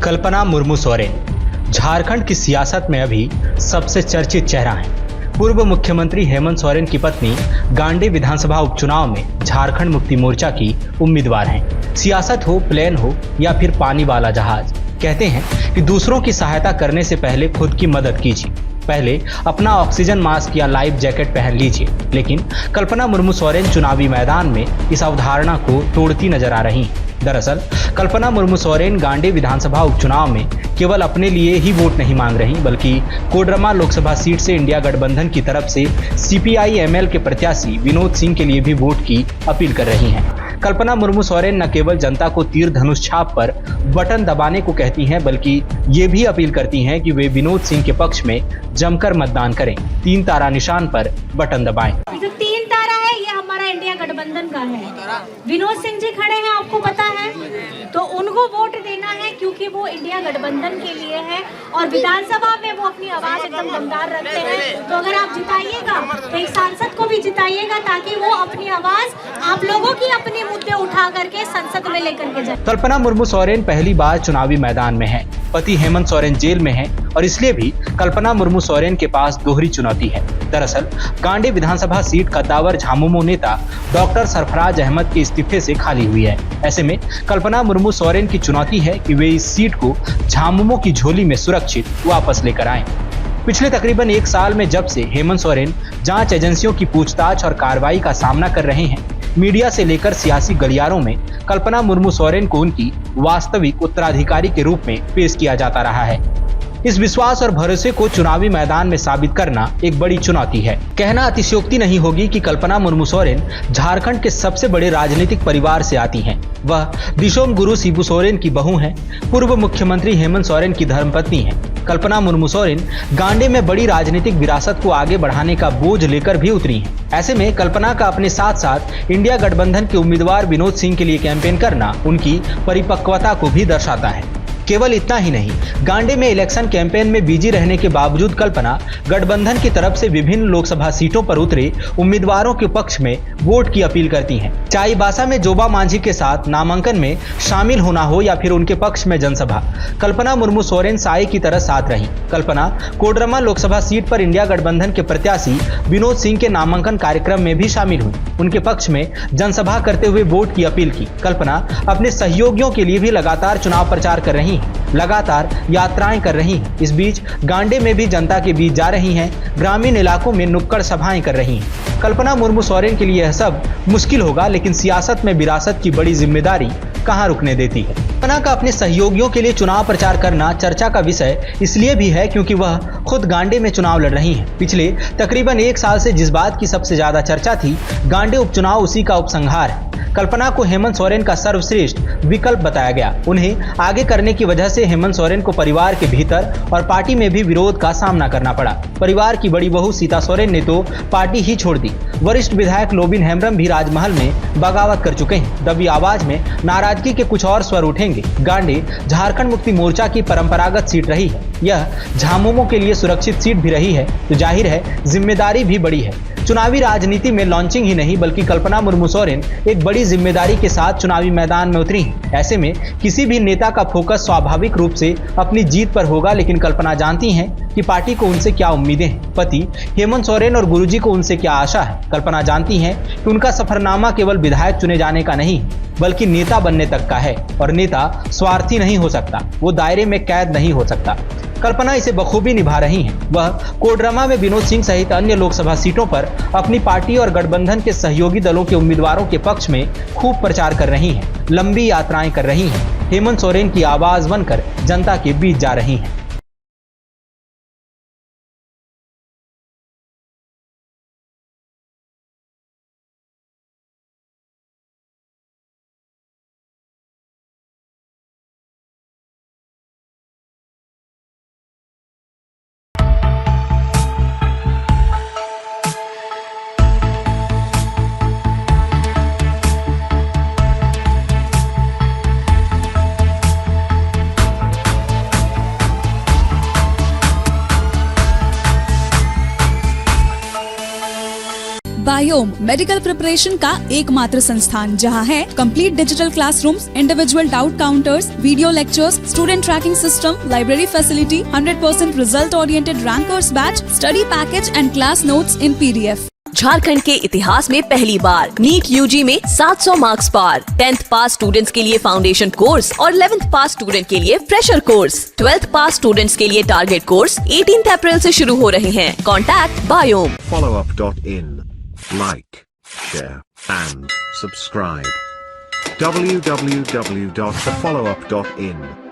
कल्पना मुर्मू सोरेन झारखंड की सियासत में अभी सबसे चर्चित चेहरा हैं। पूर्व मुख्यमंत्री हेमंत सोरेन की पत्नी गांडी विधानसभा उपचुनाव में झारखंड मुक्ति मोर्चा की उम्मीदवार हैं। सियासत हो, प्लेन हो या फिर पानी वाला जहाज, कहते हैं कि दूसरों की सहायता करने से पहले खुद की मदद कीजिए। पहले अपना ऑक्सीजन मास्क या लाइफ जैकेट पहन लीजिए। लेकिन कल्पना मुर्मू सोरेन चुनावी मैदान में इस अवधारणा को तोड़ती नजर आ रही हैं। दरअसल कल्पना मुर्मू सोरेन गांडी विधानसभा उपचुनाव में केवल अपने लिए ही वोट नहीं मांग रही, बल्कि कोडरमा लोकसभा सीट से इंडिया गठबंधन की तरफ से CPI-ML के प्रत्याशी विनोद सिंह के लिए भी वोट की अपील कर रही हैं। कल्पना मुर्मू सोरेन न केवल जनता को तीर धनुष छाप पर बटन दबाने को कहती हैं, बल्कि ये भी अपील करती हैं कि वे विनोद सिंह के पक्ष में जमकर मतदान करें। 3 तारा निशान पर बटन दबाएं। जो 3 तारा है ये हमारा इंडिया गठबंधन का है। विनोद सिंह जी खड़े हैं, आपको पता है, तो उनको वोट देना है क्योंकि वो इंडिया गठबंधन के लिए है और विधानसभा में वो अपनी आवाज एकदम दमदार रखते हैं। तो अगर आप जिताइएगा तो एक सांसद को भी जिताइएगा ताकि वो अपनी आवाज आप लोगों की अपने मुद्दे उठा करके संसद में लेकर के जाए। कल्पना मुर्मू सोरेन पहली बार चुनावी मैदान में है। पति हेमंत सोरेन जेल में है और इसलिए भी कल्पना मुर्मू सोरेन के पास दोहरी चुनौती है। दरअसल गांडी विधानसभा सीट कद्दावर झामुमो नेता डॉक्टर सरफराज अहमद के इस्तीफे से खाली हुई है। ऐसे में कल्पना मुर्मू सोरेन की चुनौती है कि वे इस सीट को झामुमो की झोली में सुरक्षित वापस लेकर आएं। पिछले तकरीबन 1 साल में जब से हेमंत सोरेन जांच एजेंसियों की पूछताछ और कार्रवाई का सामना कर रहे हैं, मीडिया से लेकर सियासी गलियारों में कल्पना मुर्मू सोरेन को उनकी वास्तविक उत्तराधिकारी के रूप में पेश किया जाता रहा है। इस विश्वास और भरोसे को चुनावी मैदान में साबित करना एक बड़ी चुनौती है। कहना अतिशयोक्ति नहीं होगी कि कल्पना मुर्मू सोरेन झारखंड के सबसे बड़े राजनीतिक परिवार से आती हैं। वह दिशोम गुरु शिबू सोरेन की बहू हैं, पूर्व मुख्यमंत्री हेमंत सोरेन की धर्मपत्नी हैं। कल्पना मुर्मू सोरेन गांडी में बड़ी राजनीतिक विरासत को आगे बढ़ाने का बोझ लेकर भी उतरी हैं। ऐसे में कल्पना का अपने साथ साथ इंडिया गठबंधन के उम्मीदवार विनोद सिंह के लिए कैंपेन करना उनकी परिपक्वता को भी दर्शाता है। केवल इतना ही नहीं, गांडी में इलेक्शन कैंपेन में बिजी रहने के बावजूद कल्पना गठबंधन की तरफ से विभिन्न लोकसभा सीटों पर उतरे उम्मीदवारों के पक्ष में वोट की अपील करती हैं। चाईबासा में जोबा मांझी के साथ नामांकन में शामिल होना हो या फिर उनके पक्ष में जनसभा, कल्पना मुर्मू सोरेन साई की तरह साथ रही। कल्पना कोडरमा लोकसभा सीट पर इंडिया गठबंधन के प्रत्याशी विनोद सिंह के नामांकन कार्यक्रम में भी शामिल हुई। उनके पक्ष में जनसभा करते हुए वोट की अपील की। कल्पना अपने सहयोगियों के लिए भी लगातार चुनाव प्रचार कर रही, लगातार यात्राएं कर रही हैं। इस बीच गांडी में भी जनता के बीच जा रही हैं, ग्रामीण इलाकों में नुक्कड़ सभाएं कर रही हैं। कल्पना मुर्मू सोरेन के लिए यह सब मुश्किल होगा, लेकिन सियासत में विरासत की बड़ी जिम्मेदारी कहां रुकने देती है। कल्पना का अपने सहयोगियों के लिए चुनाव प्रचार करना चर्चा का विषय इसलिए भी है क्योंकि वह खुद गांडी में चुनाव लड़ रही हैं। पिछले तकरीबन 1 साल से जिस बात की सबसे ज्यादा चर्चा थी, गांडी उपचुनाव उसी का उपसंहार है। कल्पना को हेमंत सोरेन का सर्वश्रेष्ठ विकल्प बताया गया। उन्हें आगे करने की वजह से हेमंत सोरेन को परिवार के भीतर और पार्टी में भी विरोध का सामना करना पड़ा। परिवार की बड़ी बहू सीता सोरेन ने तो पार्टी ही छोड़ दी। वरिष्ठ विधायक लोबिन हेम्ब्रम भी राजमहल में बगावत कर चुके हैं। दबी आवाज में नाराजगी के कुछ और स्वर उठेंगे। गांडी झारखंड मुक्ति मोर्चा की परंपरागत सीट रही है। यह झामुमो के लिए सुरक्षित सीट भी रही है, तो जाहिर है जिम्मेदारी भी बड़ी है। चुनावी राजनीति में लॉन्चिंग ही नहीं बल्कि कल्पना मुर्मू सोरेन एक बड़ी जिम्मेदारी के साथ चुनावी मैदान में उतरी हैं। ऐसे में किसी भी नेता का फोकस स्वाभाविक रूप से अपनी जीत पर होगा, लेकिन कल्पना जानती हैं कि पार्टी को उनसे क्या उम्मीदें हैं, पति हेमंत सोरेन और गुरुजी को उनसे क्या आशा है। कल्पना जानती हैं कि उनका सफरनामा केवल विधायक चुने जाने का नहीं बल्कि नेता बनने तक का है, और नेता स्वार्थी नहीं हो सकता, वो दायरे में कैद नहीं हो सकता। कल्पना इसे बखूबी निभा रही हैं। वह कोडरमा में विनोद सिंह सहित अन्य लोकसभा सीटों पर अपनी पार्टी और गठबंधन के सहयोगी दलों के उम्मीदवारों के पक्ष में खूब प्रचार कर रही हैं, लंबी यात्राएं कर रही हैं, हेमंत सोरेन की आवाज बनकर जनता के बीच जा रही हैं। बायोम मेडिकल प्रिपरेशन का एकमात्र संस्थान जहां है complete digital classrooms, individual doubt counters, video lectures, student tracking system, library facility, 100% result oriented rankers batch, study package and class notes in PDF। Jharkhand के इतिहास में पहली बार नीट यूजी में 700 मार्क्स पार। 10th पास स्टूडेंट्स के लिए फाउंडेशन कोर्स और 11th पास student के लिए फ्रेशर कोर्स। 12th पास स्टूडेंट्स के लिए टारगेट कोर्स 18 अप्रैल से शुरू हो रहे हैं। Contact biome. followup.in. Like, share and subscribe. www.thefollowup.in